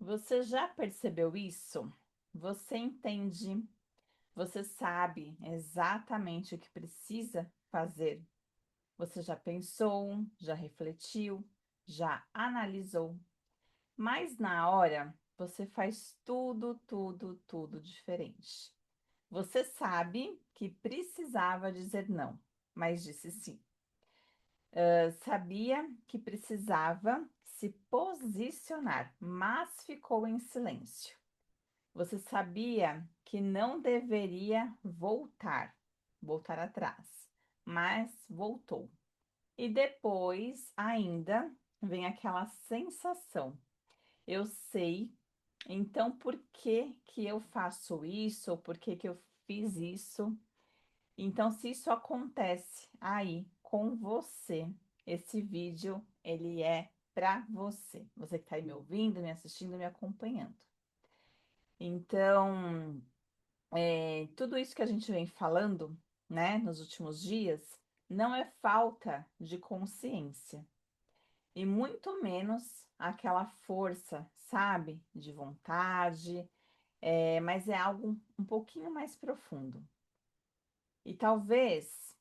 Você já percebeu isso? Você entende, você sabe exatamente o que precisa fazer. Você já pensou, já refletiu, já analisou, mas na hora você faz tudo diferente. Você sabe que precisava dizer não, mas disse sim. Sabia que precisava se posicionar, mas ficou em silêncio. Você sabia que não deveria voltar atrás, mas voltou. E depois ainda vem aquela sensação. Eu sei, então por que que eu faço isso? Ou por que que eu fiz isso? Então, se isso acontece aí com você, esse vídeo ele é para você. Você que está aí me ouvindo, me assistindo, me acompanhando. Então, tudo isso que a gente vem falando, né, nos últimos dias, não é falta de consciência, e muito menos aquela força, sabe, de vontade, mas é algo um pouquinho mais profundo. E talvez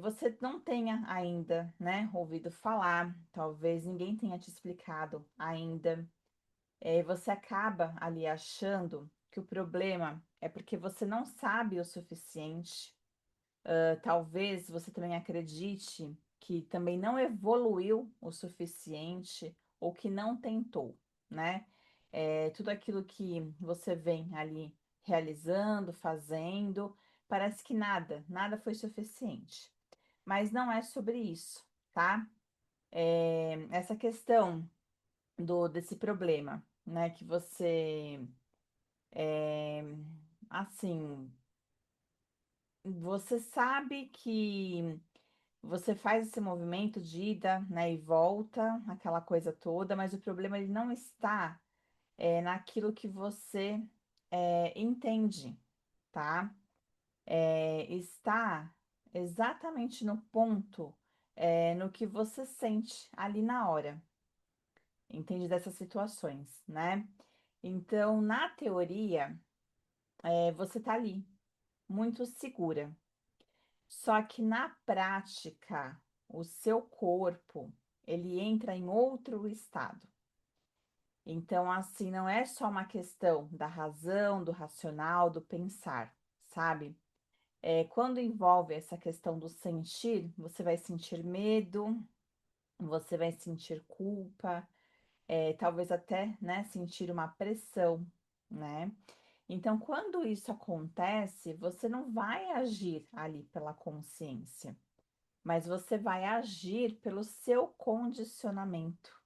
você não tenha ainda, né, ouvido falar, talvez ninguém tenha te explicado ainda. Você acaba ali achando que o problema é porque você não sabe o suficiente. Talvez você também acredite que também não evoluiu o suficiente ou que não tentou, né? Tudo aquilo que você vem ali realizando, fazendo, parece que nada foi suficiente. Mas não é sobre isso, tá? Essa questão desse problema, né? Que você, é, assim, você sabe que você faz esse movimento de ida, né, e volta, aquela coisa toda, mas o problema ele não está naquilo que você entende, tá? Está exatamente no ponto, no que você sente ali na hora, entende? Dessas situações, né? Então, na teoria, você tá ali, muito segura. Só que na prática, o seu corpo, ele entra em outro estado. Então, assim, não é só uma questão da razão, do racional, do pensar, sabe? Quando envolve essa questão do sentir, você vai sentir medo, você vai sentir culpa, talvez até, né, sentir uma pressão, né? Então, quando isso acontece, você não vai agir ali pela consciência, mas você vai agir pelo seu condicionamento.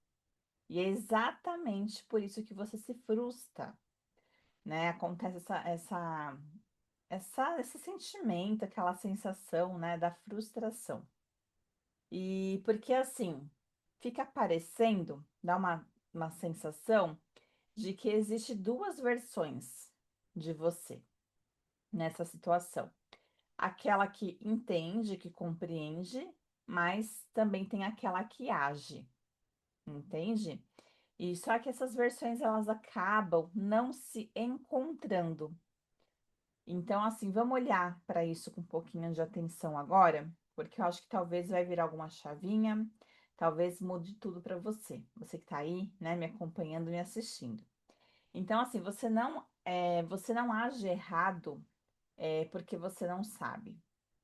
E é exatamente por isso que você se frustra, né? Acontece esse sentimento, aquela sensação, né, da frustração. E porque assim, fica parecendo, dá uma sensação de que existe duas versões de você nessa situação. Aquela que entende, que compreende, mas também tem aquela que age, entende? E só que essas versões elas acabam não se encontrando. Então, assim, vamos olhar para isso com um pouquinho de atenção agora, porque eu acho que talvez vai virar alguma chavinha, talvez mude tudo para você. Você que está aí, né, me acompanhando, me assistindo. Então, assim, você não age errado porque você não sabe.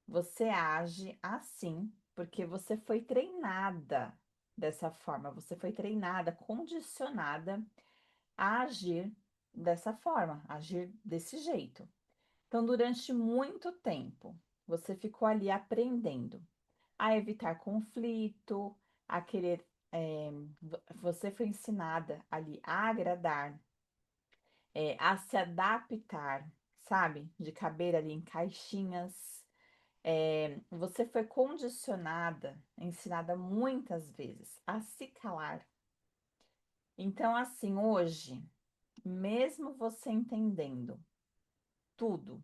Você age assim porque você foi treinada dessa forma. Você foi treinada, condicionada a agir dessa forma, agir desse jeito. Então, durante muito tempo, você ficou ali aprendendo a evitar conflito, a querer. Você foi ensinada ali a agradar, a se adaptar, sabe? De caber ali em caixinhas. Você foi condicionada, ensinada muitas vezes a se calar. Então, assim, hoje, mesmo você entendendo tudo,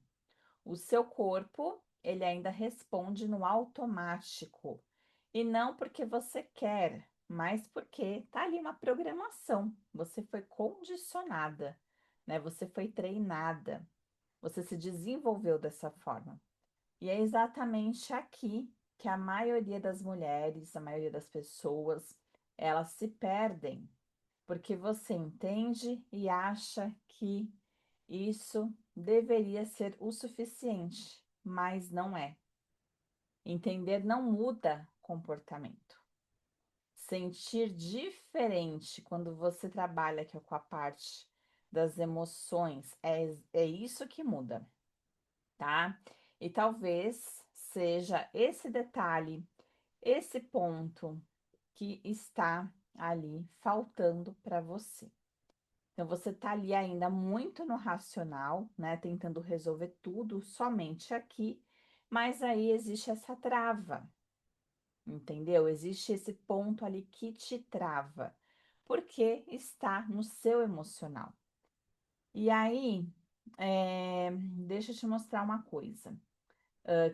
o seu corpo, ele ainda responde no automático. E não porque você quer, mas porque tá ali uma programação. Você foi condicionada, né? Você foi treinada, você se desenvolveu dessa forma. E é exatamente aqui que a maioria das mulheres, a maioria das pessoas, elas se perdem, porque você entende e acha que isso deveria ser o suficiente, mas não é. Entender não muda comportamento. Sentir diferente quando você trabalha aqui com a parte das emoções, é isso que muda, tá? E talvez seja esse detalhe, esse ponto que está ali faltando para você. Então, você tá ali ainda muito no racional, né? Tentando resolver tudo somente aqui, mas aí existe essa trava, entendeu? Existe esse ponto ali que te trava, porque está no seu emocional. E aí, deixa eu te mostrar uma coisa,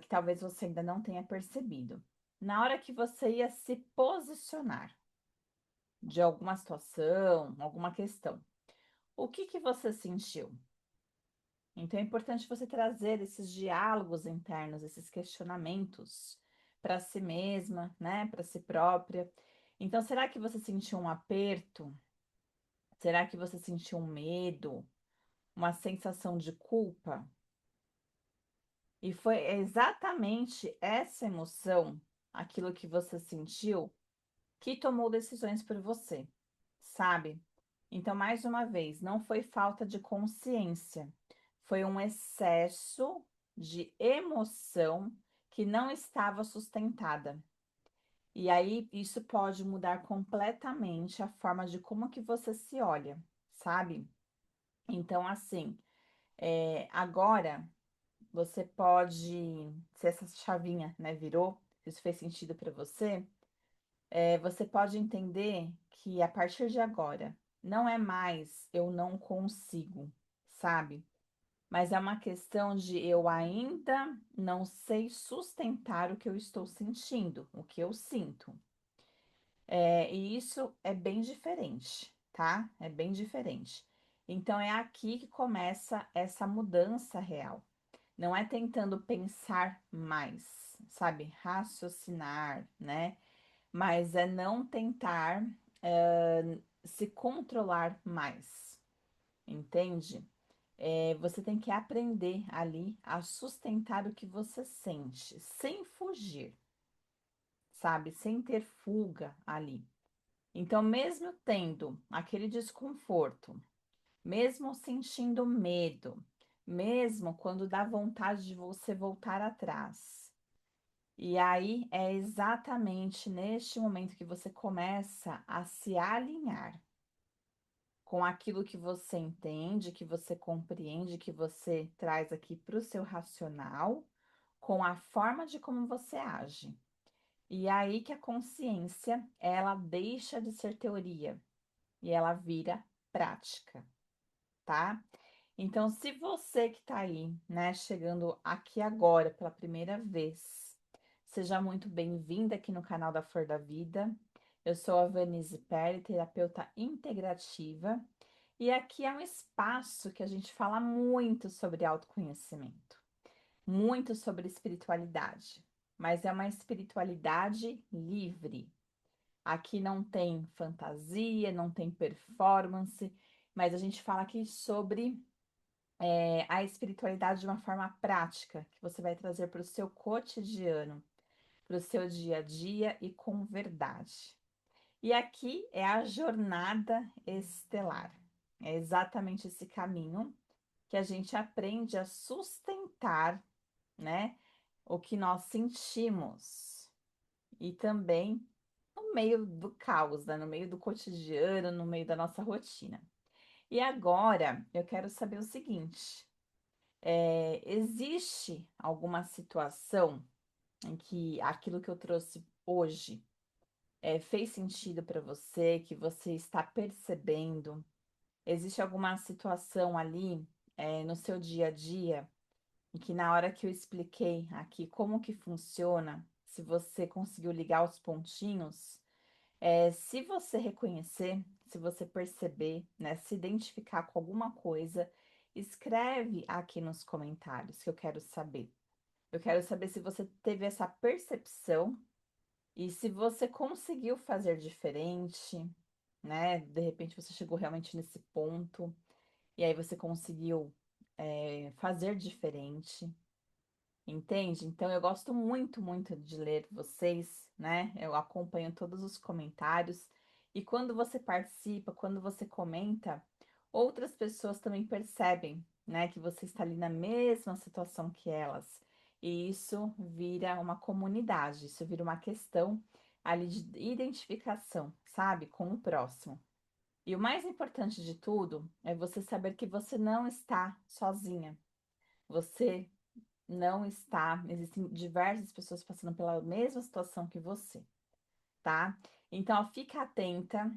que talvez você ainda não tenha percebido. Na hora que você ia se posicionar de alguma situação, alguma questão, o que que você sentiu? Então é importante você trazer esses diálogos internos, esses questionamentos para si mesma, né, para si própria. Então, será que você sentiu um aperto? Será que você sentiu um medo, uma sensação de culpa? E foi exatamente essa emoção, aquilo que você sentiu, que tomou decisões por você, sabe? Então, mais uma vez, não foi falta de consciência, foi um excesso de emoção que não estava sustentada. E aí, isso pode mudar completamente a forma de como que você se olha, sabe? Então, assim, agora você pode, se essa chavinha, né, virou, se isso fez sentido para você, você pode entender que a partir de agora não é mais eu não consigo, sabe? Mas é uma questão de eu ainda não sei sustentar o que eu estou sentindo, o que eu sinto. E isso é bem diferente, tá? É bem diferente. Então é aqui que começa essa mudança real. Não é tentando pensar mais, sabe? Raciocinar, né? Mas é não tentar se controlar mais, entende? Você tem que aprender ali a sustentar o que você sente, sem fugir, sabe? Sem ter fuga ali. Então, mesmo tendo aquele desconforto, mesmo sentindo medo, mesmo quando dá vontade de você voltar atrás, e aí é exatamente neste momento que você começa a se alinhar com aquilo que você entende, que você compreende, que você traz aqui para o seu racional, com a forma de como você age. E aí que a consciência, ela deixa de ser teoria e ela vira prática, tá? Então, se você que tá aí, né, chegando aqui agora pela primeira vez, seja muito bem-vinda aqui no canal da Flor da Vida. Eu sou a Vanise Perry, terapeuta integrativa, e aqui é um espaço que a gente fala muito sobre autoconhecimento, muito sobre espiritualidade, mas é uma espiritualidade livre. Aqui não tem fantasia, não tem performance, mas a gente fala aqui sobre a espiritualidade de uma forma prática, que você vai trazer para o seu cotidiano, para o seu dia a dia e com verdade. E aqui é a jornada estelar. É exatamente esse caminho que a gente aprende a sustentar, né, o que nós sentimos. E também no meio do caos, né, no meio do cotidiano, no meio da nossa rotina. E agora eu quero saber o seguinte: existe alguma situação em que aquilo que eu trouxe hoje fez sentido para você, que você está percebendo? Existe alguma situação ali, no seu dia a dia, em que na hora que eu expliquei aqui como que funciona, se você conseguiu ligar os pontinhos, Se você reconhecer, se você perceber, né, se identificar com alguma coisa, escreve aqui nos comentários que eu quero saber. Eu quero saber se você teve essa percepção e se você conseguiu fazer diferente, né? De repente você chegou realmente nesse ponto e aí você conseguiu, fazer diferente. Entende? Então eu gosto muito, muito de ler vocês, né? Eu acompanho todos os comentários e quando você participa, quando você comenta, outras pessoas também percebem, né, que você está ali na mesma situação que elas. E isso vira uma comunidade, isso vira uma questão ali de identificação, sabe, com o próximo. E o mais importante de tudo é você saber que você não está sozinha. Você não está, existem diversas pessoas passando pela mesma situação que você, tá? Então, ó, fica atenta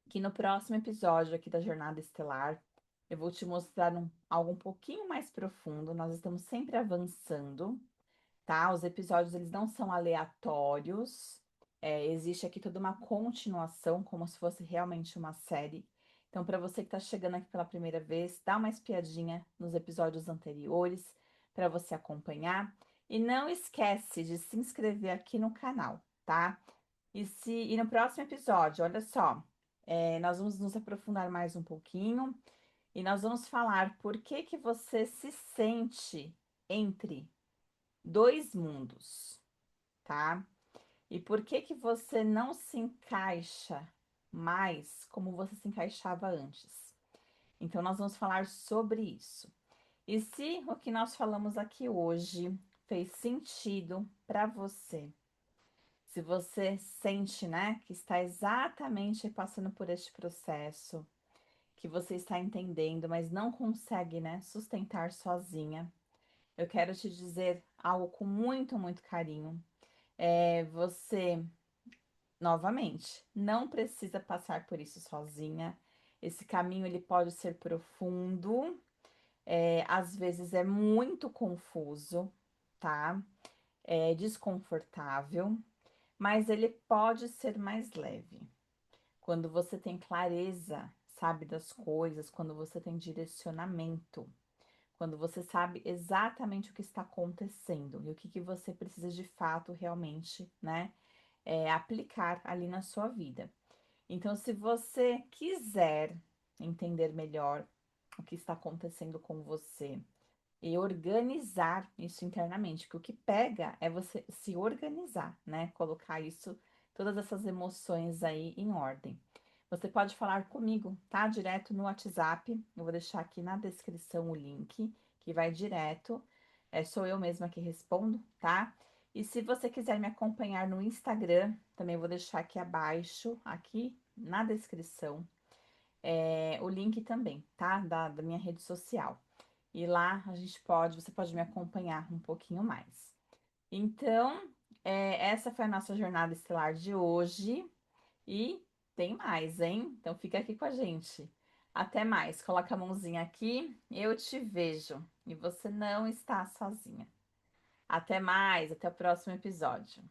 que no próximo episódio aqui da Jornada Estelar, eu vou te mostrar algo um pouquinho mais profundo. Nós estamos sempre avançando, tá? Os episódios, eles não são aleatórios. Existe aqui toda uma continuação, como se fosse realmente uma série. Então, para você que está chegando aqui pela primeira vez, dá uma espiadinha nos episódios anteriores para você acompanhar. E não esquece de se inscrever aqui no canal, tá? E no próximo episódio, olha só, nós vamos nos aprofundar mais um pouquinho e nós vamos falar por que que você se sente entre dois mundos, tá? E por que que você não se encaixa mais como você se encaixava antes? Então, nós vamos falar sobre isso. E se o que nós falamos aqui hoje fez sentido para você, se você sente, né, que está exatamente passando por este processo, que você está entendendo, mas não consegue, né, sustentar sozinha, eu quero te dizer algo com muito, muito carinho. Você, novamente, não precisa passar por isso sozinha. Esse caminho ele pode ser profundo, às vezes é muito confuso, tá? É desconfortável, mas ele pode ser mais leve. Quando você tem clareza, sabe, das coisas, quando você tem direcionamento, quando você sabe exatamente o que está acontecendo e o que que você precisa de fato realmente, né, aplicar ali na sua vida. Então, se você quiser entender melhor o que está acontecendo com você e organizar isso internamente, que o que pega é você se organizar, né? Colocar isso, todas essas emoções aí em ordem. Você pode falar comigo, tá? Direto no WhatsApp. Eu vou deixar aqui na descrição o link que vai direto. Sou eu mesma que respondo, tá? E se você quiser me acompanhar no Instagram, também vou deixar aqui abaixo, aqui na descrição, o link também, tá? Da minha rede social. E lá você pode me acompanhar um pouquinho mais. Então, essa foi a nossa jornada estelar de hoje e tem mais, hein? Então fica aqui com a gente. Até mais. Coloca a mãozinha aqui, eu te vejo e você não está sozinha. Até mais, até o próximo episódio.